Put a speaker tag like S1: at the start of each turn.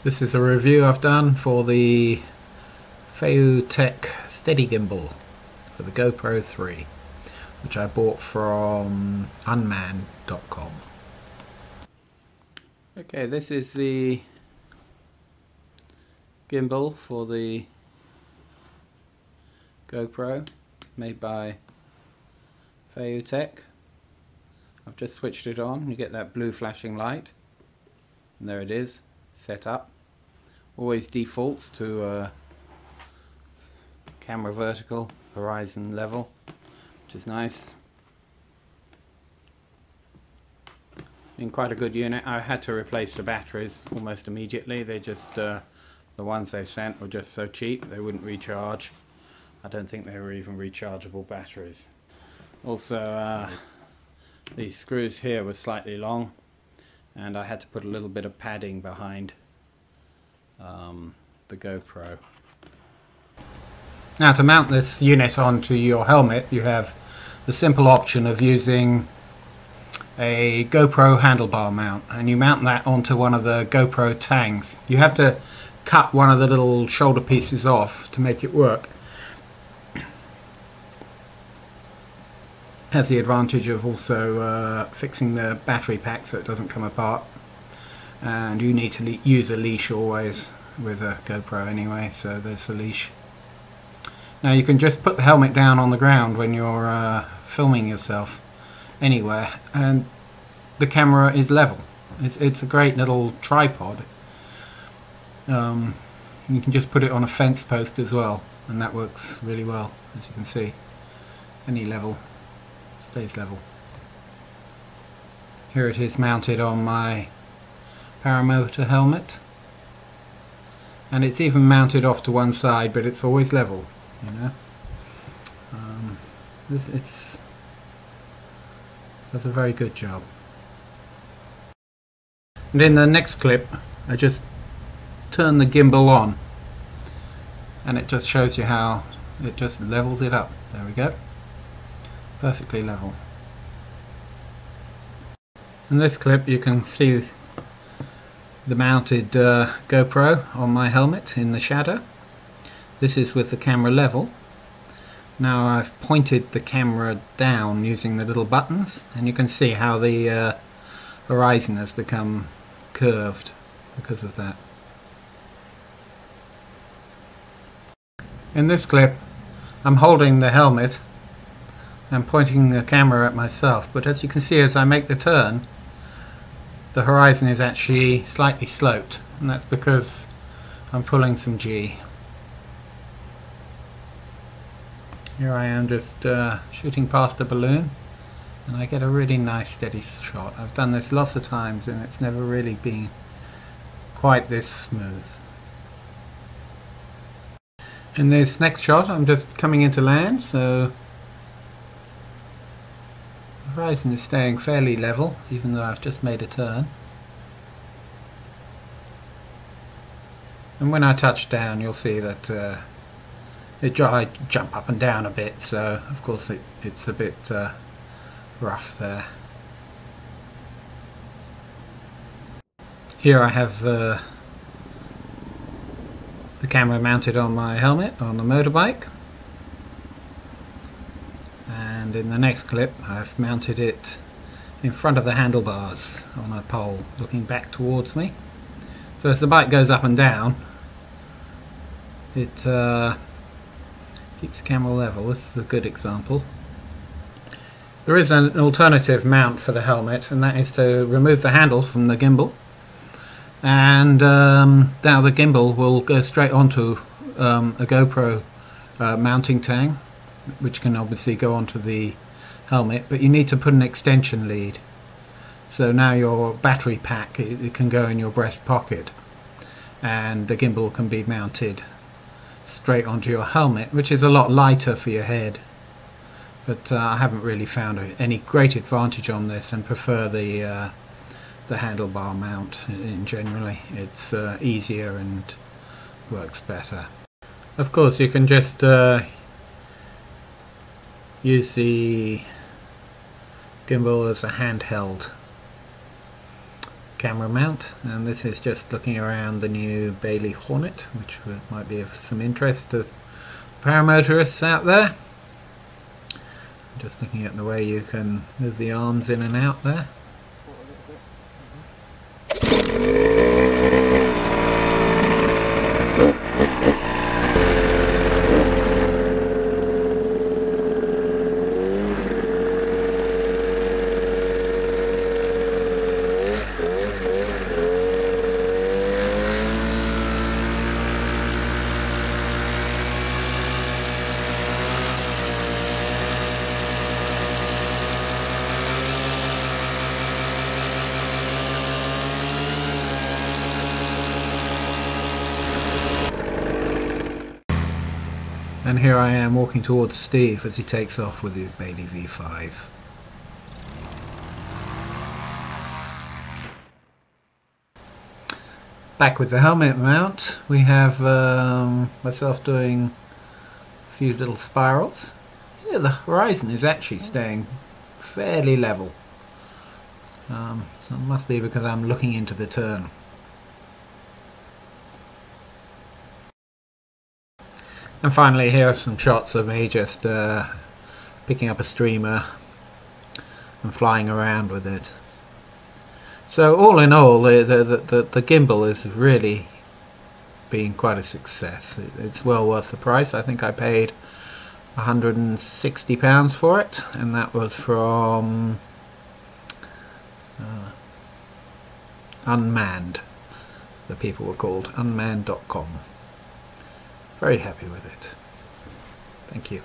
S1: This is a review I've done for the FeiyuTech SteadyGimbal for the GoPro 3, which I bought from unmanned.com. Okay, this is the gimbal for the GoPro, made by FeiyuTech. I've just switched it on. You get that blue flashing light, and there it is, set up. Always defaults to camera vertical, horizon level, which is nice. In quite a good unit. I had to replace the batteries almost immediately. They just the ones they sent were just so cheap they wouldn't recharge. I don't think they were even rechargeable batteries. Also these screws here were slightly long, and I had to put a little bit of padding behind the GoPro. Now, to mount this unit onto your helmet, you have the simple option of using a GoPro handlebar mount, and you mount that onto one of the GoPro tangs. You have to cut one of the little shoulder pieces off to make it work. Has the advantage of also fixing the battery pack so it doesn't come apart, and you need to use a leash always with a GoPro anyway, so there's the leash. Now you can just put the helmet down on the ground when you're filming yourself anywhere, and the camera is level. It's a great little tripod. You can just put it on a fence post as well, and that works really well. As you can see, any level stays level. Here it is mounted on my Paramotor helmet, and it's even mounted off to one side, but it's always level, you know. It does a very good job. And in the next clip I just turn the gimbal on, and it just shows you how it just levels it up. There we go, perfectly level. In this clip you can see the mounted GoPro on my helmet in the shadow. This is with the camera level. Now I've pointed the camera down using the little buttons, and you can see how the horizon has become curved because of that. In this clip I'm holding the helmet and pointing the camera at myself, but as you can see, as I make the turn, the horizon is actually slightly sloped, and that's because I'm pulling some G. Here I am just shooting past a balloon, and I get a really nice steady shot. I've done this lots of times and it's never really been quite this smooth. In this next shot I'm just coming into land, so the horizon is staying fairly level even though I've just made a turn. And when I touch down you'll see that I jump up and down a bit, so of course it's a bit rough there. Here I have the camera mounted on my helmet on the motorbike, and in the next clip I've mounted it in front of the handlebars on a pole looking back towards me. So as the bike goes up and down, it keeps the camera level. This is a good example. There is an alternative mount for the helmet, and that is to remove the handle from the gimbal, and now the gimbal will go straight onto a GoPro mounting tang, which can obviously go onto the helmet, but you need to put an extension lead. So now your battery pack, it can go in your breast pocket, and the gimbal can be mounted straight onto your helmet, which is a lot lighter for your head. But I haven't really found any great advantage on this, and prefer the handlebar mount generally. It's easier and works better. Of course you can just use the gimbal as a handheld camera mount, and this is just looking around the new Bailey Hornet, which might be of some interest to paramotorists out there. Just looking at the way you can move the arms in and out there. And here I am walking towards Steve as he takes off with his Bailey V5. Back with the helmet mount, we have myself doing a few little spirals. Yeah, the horizon is actually staying fairly level. So it must be because I'm looking into the turn. And finally, here are some shots of me just picking up a streamer and flying around with it. So all in all, the gimbal has really been quite a success. It's well worth the price. I think I paid £160 for it, and that was from Unmanned. The people were called unmanned.com. Very happy with it. Thank you.